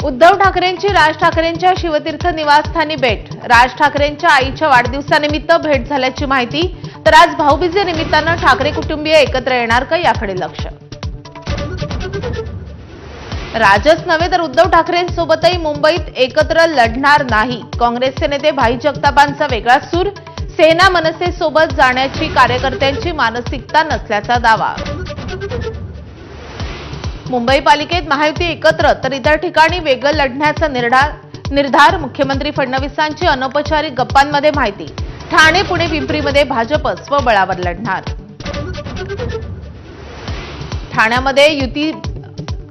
उद्धव ठाकरेंची राज ठाकरेंच्या शिवतीर्थ निवासस्थानी भेट। राज ठाकरेंच्या आईच्या वाढदिवसानिमित्त भेट झाल्याची माहिती। तर आज भाऊबीजे निमित्तानं ठाकरे कुटुंबीय एकत्र येणार का याकडे लक्ष। राजच नव्हे तर उद्धव ठाकरेंसोबतही मुंबईत एकत्र लढणार नाही। काँग्रेसचे नेते भाई जगतापांचा वेगळा सूर। सेना मनसे सोबत जाण्याची कार्यकर्त्यांची मानसिकता नसल्याचा दावा। मुंबई पालिकेत महायुती एकत्र तर इतर ठिकाणी वेगळं लढण्याचा निर्धार। मुख्यमंत्री फडणवीसांची अनौपचारिक गप्पांमध्ये माहिती। ठाणे पुणे पिंपरीमध्ये भाजप स्वबळावर लढणार। ठाण्यामध्ये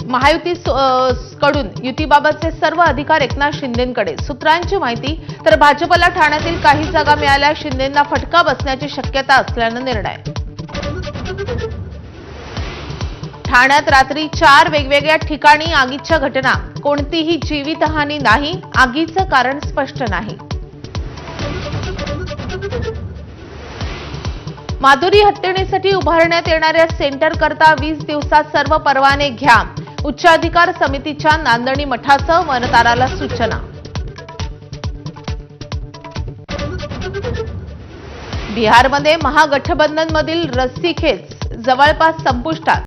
महायुतीकडून युतीबाबतचे सर्व अधिकार एकनाथ शिंदेंकडे। सूत्रांची माहिती। तर भाजपला ठाण्यातील काही जागा मिळाल्या शिंदेंना फटका बसण्याची शक्यता असल्यानं निर्णय। ठाण्यात रात्री 4 वेगवेगळ्या ठिकाणी आगीच्या घटना। कोणतीही जीवितहानी नाही। आगीचं कारण स्पष्ट नाही। माधुरी हत्यारेसाठी उभारण्यात येणाऱ्या सेंटर करता 20 दिवसात सर्व परवाने घ्या। उच्चाधिकार समितीच्या नांदणी मठासह वनताराला सूचना। बिहारमध्ये महागठबंधनमधील रस्सीखेच जवळपास संपुष्टात।